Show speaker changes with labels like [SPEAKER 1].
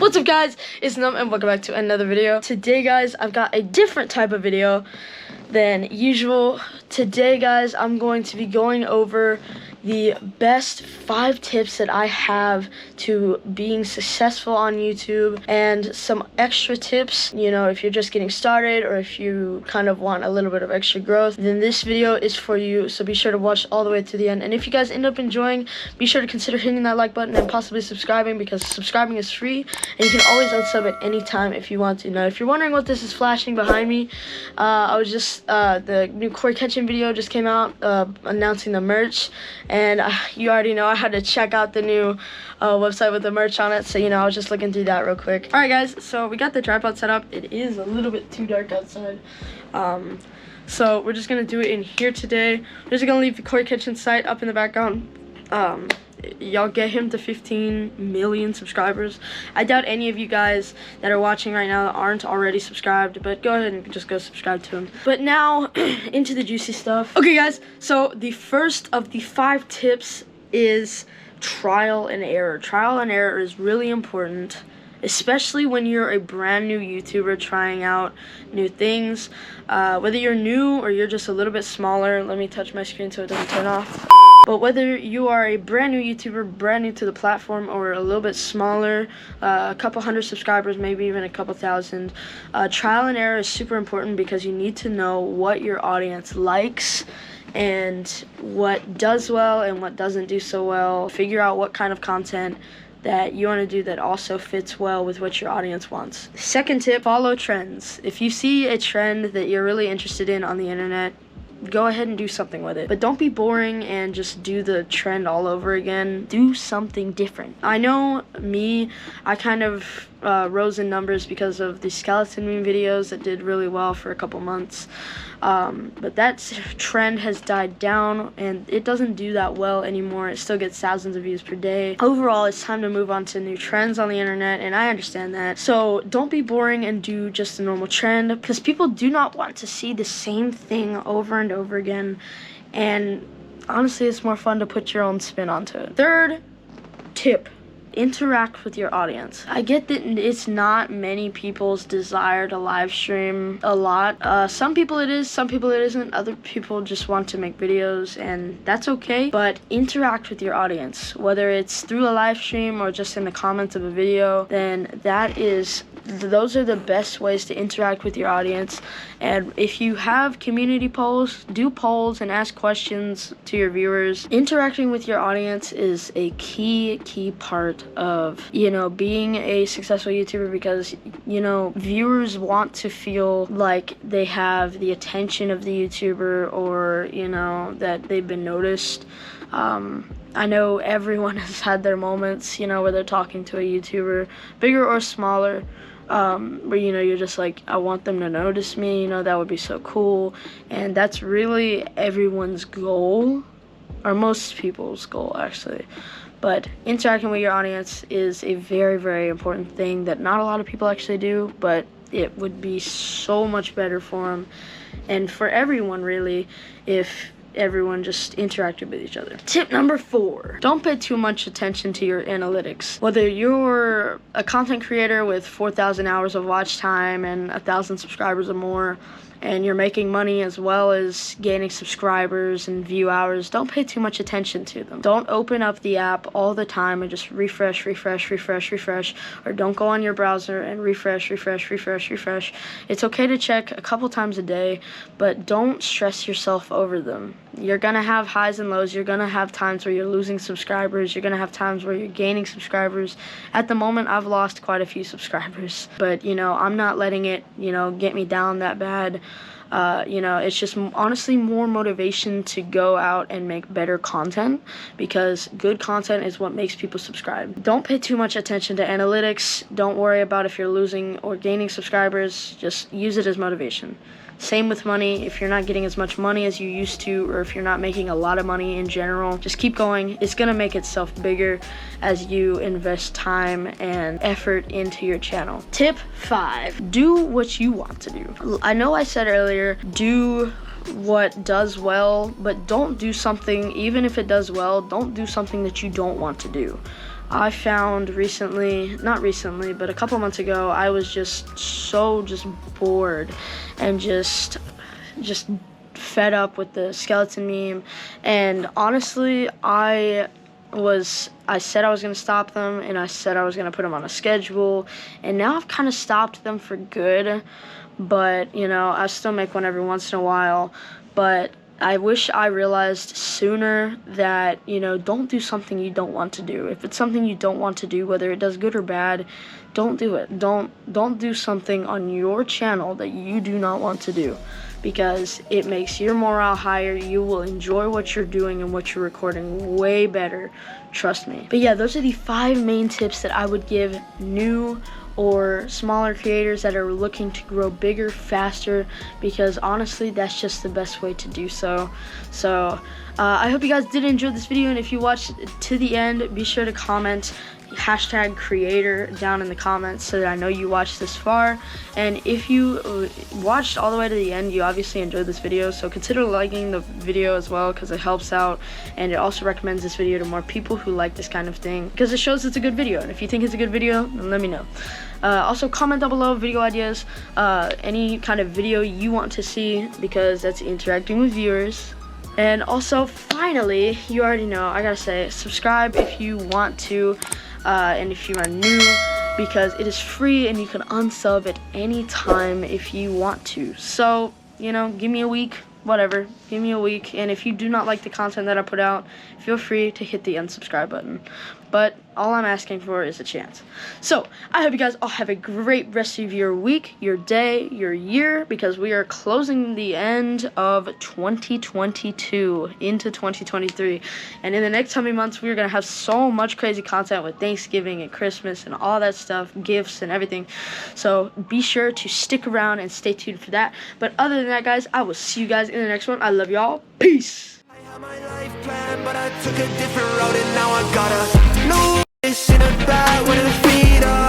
[SPEAKER 1] What's up, guys? It's Nxmb and welcome back to another video. Today, guys, I've got a different type of video than usual. Today, guys, I'm going to be going over the best 5 tips that I have to being successful on YouTube, and some extra tips, you know, if you're just getting started or if you kind of want a little bit of extra growth, then this video is for you. So be sure to watch all the way to the end, and if you guys end up enjoying, be sure to consider hitting that like button and possibly subscribing, because subscribing is free and you can always unsub at any time if you want to. Now, if you're wondering what this is flashing behind me, I was just the new G.O.A.T video just came out, announcing the merch, and you already know I had to check out the new website with the merch on it, so you know, I was just looking through that real quick. Alright, guys, so we got the tripod set up. It is a little bit too dark outside, so we're just gonna do it in here today. We're just gonna leave the G.O.A.T site up in the background. Y'all get him to 15 million subscribers. I doubt any of you guys that are watching right now aren't already subscribed, but go ahead and just go subscribe to him. But now into the juicy stuff. Okay, guys, so the first of the 5 tips is trial and error. Trial and error is really important, especially when you're a brand new YouTuber trying out new things. Whether you're new or you're just a little bit smaller, let me touch my screen so it doesn't turn off. But whether you are a brand new YouTuber, brand new to the platform, or a little bit smaller, a couple hundred subscribers, maybe even a couple thousand, trial and error is super important, because you need to know what your audience likes and what does well and what doesn't do so well. Figure out what kind of content that you want to do that also fits well with what your audience wants. Second tip, follow trends. If you see a trend that you're really interested in on the internet, go ahead and do something with it. But don't be boring and just do the trend all over again. Do something different. I know me, I kind of rose in numbers because of the skeleton meme videos that did really well for a couple months. But that trend has died down and it doesn't do that well anymore. It still gets thousands of views per day. Overall, it's time to move on to new trends on the internet, and I understand that. So don't be boring and do just a normal trend, because people do not want to see the same thing over and over again. And honestly, it's more fun to put your own spin onto it. Third tip, interact with your audience. I get that it's not many people's desire to live stream a lot. Some people it is, some people it isn't. Other people just want to make videos, and that's okay. But interact with your audience, whether it's through a live stream or just in the comments of a video. Then those are the best ways to interact with your audience. And if you have community polls, do polls and ask questions to your viewers. Interacting with your audience is a key part of, you know, being a successful YouTuber, because, you know, viewers want to feel like they have the attention of the YouTuber, or, you know, that they've been noticed. I know everyone has had their moments, you know, where they're talking to a YouTuber, bigger or smaller, where, you know, you're just like, I want them to notice me, you know, that would be so cool. And that's really everyone's goal, or most people's goal, actually. But interacting with your audience is a very, very important thing that not a lot of people actually do, but it would be so much better for them and for everyone, really, if everyone just interacted with each other. Tip number 4, don't pay too much attention to your analytics. Whether you're a content creator with 4,000 hours of watch time and 1,000 subscribers or more, and you're making money as well as gaining subscribers and view hours, don't pay too much attention to them. Don't open up the app all the time and just refresh, or don't go on your browser and refresh. It's okay to check a couple times a day, but don't stress yourself over them. You're gonna have highs and lows. You're gonna have times where you're losing subscribers. You're gonna have times where you're gaining subscribers. At the moment, I've lost quite a few subscribers, but, you know, I'm not letting it, you know, get me down that bad. You know, it's just honestly more motivation to go out and make better content, because good content is what makes people subscribe. Don't pay too much attention to analytics. Don't worry about if you're losing or gaining subscribers. Just use it as motivation. Same with money. If you're not getting as much money as you used to, or if you're not making a lot of money in general, just keep going. It's gonna make itself bigger as you invest time and effort into your channel. Tip 5, do what you want to do. I know I said earlier, do what does well, but don't do something, even if it does well, don't do something that you don't want to do. I found recently, not recently, but a couple months ago, I was just so bored and just fed up with the skeleton meme. And honestly, I said I was going to stop them, and I said I was going to put them on a schedule, and now I've kind of stopped them for good. But you know, I still make one every once in a while. But I wish I realized sooner that, you know, don't do something you don't want to do. If it's something you don't want to do, whether it does good or bad, don't do it. Don't do something on your channel that you do not want to do, because it makes your morale higher. You will enjoy what you're doing and what you're recording way better. Trust me. But yeah, those are the 5 main tips that I would give new or smaller creators that are looking to grow bigger, faster, because honestly, that's just the best way to do so. So I hope you guys did enjoy this video, and if you watched to the end, be sure to comment #creator down in the comments so that I know you watched this far. And if you watched all the way to the end, you obviously enjoyed this video, so consider liking the video as well, because it helps out, and it also recommends this video to more people who like this kind of thing, because it shows it's a good video. And if you think it's a good video, then let me know. Also comment down below video ideas, any kind of video you want to see, because that's interacting with viewers. And also, finally, you already know, I gotta say, subscribe if you want to, and if you are new, because it is free and you can unsub at any time if you want to. So, you know, give me a week, whatever, give me a week, and if you do not like the content that I put out, feel free to hit the unsubscribe button. But all I'm asking for is a chance. So I hope you guys all have a great rest of your week, your day, your year, because we are closing the end of 2022 into 2023. And in the next coming months, we're going to have so much crazy content with Thanksgiving and Christmas and all that stuff, gifts and everything. So be sure to stick around and stay tuned for that. But other than that, guys, I will see you guys in the next one. I love y'all. Peace. My life plan, but I took a different road, and now I gotta know this in a bad way to feed up.